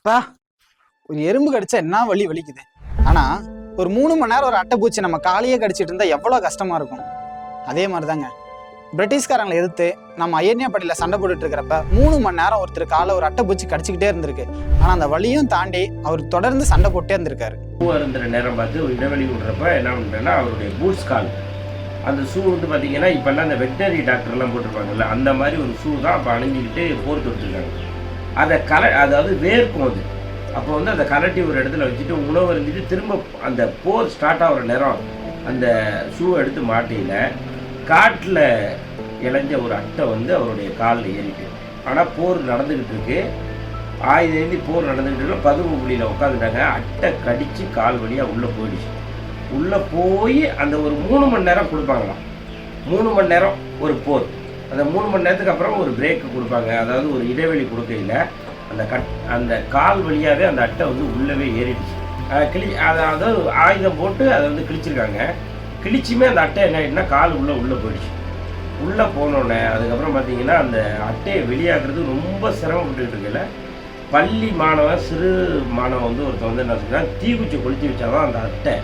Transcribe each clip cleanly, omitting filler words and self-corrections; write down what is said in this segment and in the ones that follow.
பா, ஒரு எறும்பு கடிச்சா என்ன வலி வலிக்குது. ஆனா ஒரு 3 மணி நேரம் ஒரு அட்டைப்பூச்சி நம்ம காலையே கடிச்சிட்டு இருந்தா எவ்வளவு கஷ்டமா இருக்கும். அதே மாதிரிதாங்க பிரிட்டிஷ்காரங்களை எதிர்த்து நம்ம ஐயன்யாபடியில சண்டை போட்டுட்டு இருக்கிறப்ப 3 மணி நேரம் ஒருத்தர் காலை ஒரு அட்டைப்பூச்சி கடிச்சுக்கிட்டே இருந்திருக்கு. ஆனா அந்த வலியும் தாண்டி அவர் தொடர்ந்து சண்டை போட்டே இருந்திருக்காரு. பூ அருந்துற நேரம் பார்த்து ஒரு இடைவெளி விடுறப்ப என்ன பண்ணுறேன்னா அவருடைய பூட்ஸ் கால் அந்த ஷூ வந்து பார்த்தீங்கன்னா இப்போல்லாம் அந்த வெட்டினரி டாக்டர்லாம் போட்டிருப்பாங்கல்ல அந்த மாதிரி ஒரு ஷூ தான் அப்போ அணிஞ்சிக்கிட்டு போர் தொடுத்துருக்காங்க. அதை அதாவது வேர்க்கும் அது. அப்போ வந்து அதை கலட்டி ஒரு இடத்துல வச்சுட்டு உணவு இருந்துட்டு திரும்ப அந்த போர் ஸ்டார்ட் ஆகிற நேரம் அந்த ஷூ எடுத்து மாட்டியில் காட்டில் இளைஞ்ச ஒரு அட்டை வந்து அவருடைய காலில் ஏறிட்டு. ஆனால் போர் நடந்துக்கிட்டு இருக்கு, ஆயுதேந்தி போர் நடந்துக்கிட்டு இருக்க பதுங்கு குழியில் உட்காந்துட்டாங்க. அட்டை கடித்து கால் வழியாக உள்ளே போயிடுச்சு. உள்ளே போய் அந்த ஒரு 3 மணி நேரம் கொடுப்பாங்களாம். 3 மணி நேரம் ஒரு போர். அந்த 3 மணி நேரத்துக்கு அப்புறம் ஒரு பிரேக்கு கொடுப்பாங்க. அதாவது ஒரு இடைவெளி கொடுக்கையில் அந்த கால் வழியாகவே அந்த அட்டை வந்து உள்ளவே ஏறிடுச்சு. அதாவது ஆயுதம் போட்டு அதை வந்து கிழிச்சிருக்காங்க. கிழிச்சுமே அந்த அட்டை என்ன ஆகிடுச்சுன்னா கால் உள்ளே போயிடுச்சு. உள்ளே போனோடனே அதுக்கப்புறம் பார்த்தீங்கன்னா அந்த அட்டையை வெளியாகிறது ரொம்ப சிரமப்பட்டுக்கிட்டு இருக்கல. பள்ளி மாணவன் சிறு மாணவன் வந்து ஒருத்தன் வந்து என்ன சொல்கிறான், தீக்குச்சி கொளுத்தி வச்சாதான் அந்த அட்டை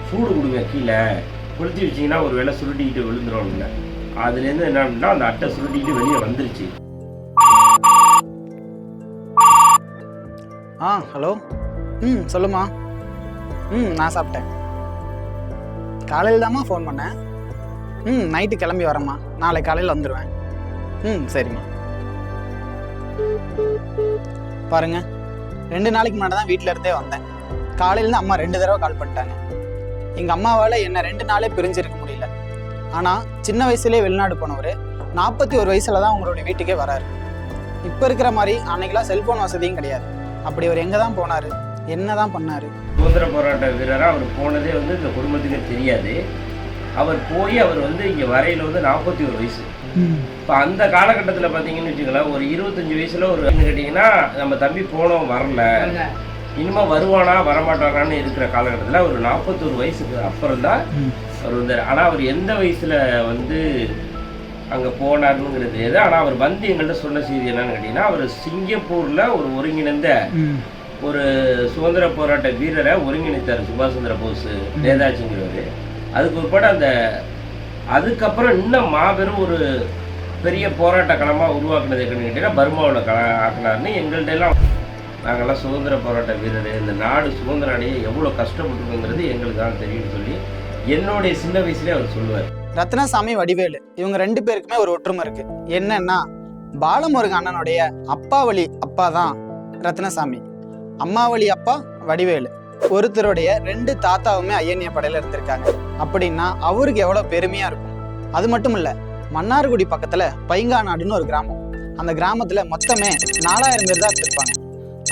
சூடு கொடுங்க, கீழே கொளுத்தி வச்சிங்கன்னா ஒரு வேளை சுருட்டிக்கிட்டு விழுந்துடும். அதுலேருந்து என்ன அப்படின்னா அந்த அட்டை சுருட்டிக்கிட்டு வெளியே வந்துருச்சு. ஹலோ. சொல்லுமா. நான் சாப்பிட்டேன். காலையில் தாம்மா ஃபோன் பண்ணேன். நைட்டு கிளம்பி வரேம்மா, நாளை காலையில் வந்துடுவேன். சரிம்மா. பாருங்க, 2 நாளைக்கு முன்னாடி தான் வீட்டில் இருந்தே வந்தேன். காலையிலேருந்து அம்மா 2 தடவை கால் பண்ணிட்டாங்க. எங்கள் அம்மாவால் என்ன 2 நாளே பிரிஞ்சிருக்க முடியல. ஆனால் சின்ன வயசுலேயே வெளிநாடு போனவர் 41 வயசில் தான் உங்களுடைய வீட்டுக்கே வராரு. இப்போ இருக்கிற மாதிரி அன்னைக்கெல்லாம் செல்ஃபோன் வசதியும் கிடையாது. அப்படி அவர் எங்கே தான் போனார், என்ன தான் பண்ணார்? சுதந்திர போராட்ட வீரராக அவர் போனதே வந்து இந்த குடும்பத்துக்கே தெரியாது. அவர் போய் அவர் வந்து இங்கே வரையில் வந்து 41 வயசு. இப்போ அந்த காலகட்டத்தில் பார்த்தீங்கன்னு வச்சுக்கலாம், ஒரு 25 வயசில் ஒரு கேட்டிங்கன்னா நம்ம தம்பி போனோம் வரல, இனிமேல் வருவானா வரமாட்டானான்னு இருக்கிற காலகட்டத்தில் ஒரு 41 வயசுக்கு அப்புறம் தான் அவர் வந்தார். ஆனால் அவர் எந்த வயசில் வந்து அங்கே போனாருங்கிறது தெரியாது. ஆனால் அவர் வந்து எங்கள்கிட்ட சொன்ன செய்தி என்னன்னு கேட்டிங்கன்னா, அவர் சிங்கப்பூரில் ஒரு ஒருங்கிணைந்த ஒரு சுதந்திர போராட்ட வீரரை ஒருங்கிணைத்தார், சுபாஷ் சந்திர போஸ் நேதாஜிங்கிறவர். அதுக்கு உட்பட அதுக்கப்புறம் இன்னும் மாபெரும் ஒரு பெரிய போராட்ட களமாக உருவாக்குனது என்னன்னு கேட்டிங்கன்னா பர்மாவில் ஆக்கினார்னு எங்கள்கிட்ட எல்லாம் நாங்கள்லாம் சுதந்திர போராட்ட வீரர், இந்த நாடு சுதந்திர அடைய எவ்வளோ கஷ்டப்பட்டுருக்குங்கிறது எங்களுக்கு தான் தெரியும்னு சொல்லி என்னுடைய சின்ன வயசுலேயே அவர் சொல்லுவார். ரத்னசாமி, வடிவேலு இவங்க 2 பேருக்குமே ஒரு ஒற்றுமை இருக்கு. என்னன்னா, பாலமுருகன் அண்ணனுடைய அப்பா வழி அப்பா தான் ரத்னசாமி, அம்மா வழி அப்பா வடிவேலு. ஒருத்தருடைய 2 தாத்தாவுமே ஐயன்யாபடையில இருந்திருக்காங்க. அப்படின்னா அவருக்கு எவ்வளவு பெருமையா இருக்கும். அது மட்டும் இல்ல, மன்னார்குடி பக்கத்துல பைங்காநாடுன்னு ஒரு கிராமம். அந்த கிராமத்துல மொத்தமே 4000 பேர் தான் இருந்திருப்பாங்க.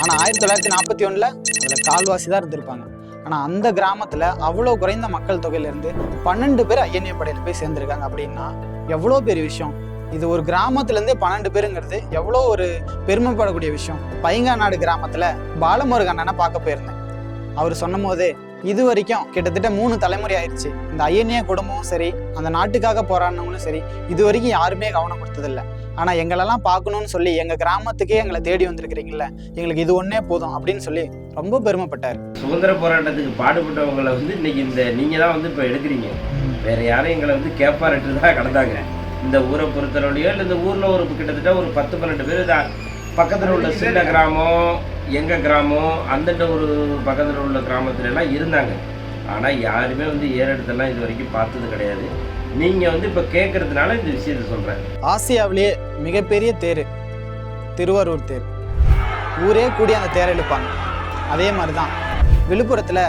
ஆனா 1941ல் அதுல கால்வாசி தான் இருந்திருப்பாங்க. ஆனால் அந்த கிராமத்தில் அவ்வளோ குறைந்த மக்கள் தொகையிலேருந்து 12 பேர் ஐயன்யாபடையில் போய் சேர்ந்துருக்காங்க. அப்படின்னா எவ்வளோ பெரிய விஷயம் இது. ஒரு கிராமத்துலேருந்தே 12 பேருங்கிறது எவ்வளோ ஒரு பெருமைப்படக்கூடிய விஷயம். பைங்காநாடு கிராமத்தில் பாலமுருகன் அண்ணனை பார்க்க போயிருந்தேன். அவர் சொன்னும் போதே இது வரைக்கும் கிட்டத்தட்ட 3 தலைமுறை ஆயிடுச்சு. இந்த ஐயன்யா குடும்பமும் சரி, அந்த நாட்டுக்காக போராடினவங்களும் சரி, இது வரைக்கும் யாருமே கவனம் கொடுத்ததில்லை. ஆனால் எங்களெல்லாம் பார்க்கணும்னு சொல்லி எங்கள் கிராமத்துக்கே எங்களை தேடி வந்திருக்கிறீங்கள, எங்களுக்கு இது ஒன்றே போதும் அப்படின்னு சொல்லி ரொம்ப பெருமைப்பட்டார். சுதந்திர போராட்டத்துக்கு பாடுபட்டவங்களை வந்து இன்னைக்கு நீங்கள் தான் வந்து இப்போ எடுக்கிறீங்க. வேற யாரும் எங்களை வந்து கேப்பாரட்டு தான் கடந்தாங்க. இந்த ஊரை பொறுத்தவரையோ இல்லை இந்த ஊரில் ஒரு கிட்டத்தட்ட ஒரு 10-12 பேர் தான் பக்கத்தில் உள்ள சின்ன கிராமம், எங்கள் கிராமம், அந்தட்ட ஒரு பக்கத்தில் உள்ள கிராமத்துலலாம் இருந்தாங்க. ஆனால் யாருமே வந்து ஏறெடுத்தெல்லாம் இது வரைக்கும் பார்த்தது கிடையாது. நீங்கள் வந்து இப்போ கேட்கறதுனால இந்த விஷயத்தை சொல்கிறேன். ஆசியாவிலேயே மிகப்பெரிய தேர் திருவாரூர் தேர். ஊரே கூடி அந்த தேரை இழுப்பாங்க. அதே மாதிரி தான் விழுப்புரத்தில்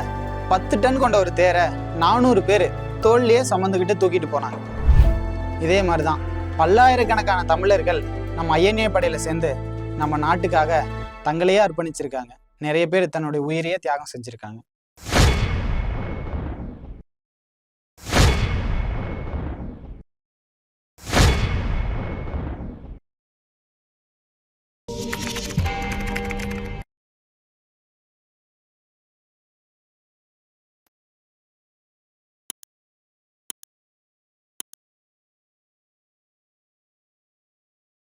10 டன் கொண்ட ஒரு தேரை 400 பேர் தோல்லையே சுமந்துக்கிட்டு தூக்கிட்டு போனாங்க. இதே மாதிரி தான் பல்லாயிரக்கணக்கான தமிழர்கள் நம்ம ஐயன்யாபடையில் சேர்ந்து நம்ம நாட்டுக்காக தங்களையே அர்ப்பணிச்சிருக்காங்க. நிறைய பேர் தன்னுடைய உயிரையே தியாகம் செஞ்சுருக்காங்க.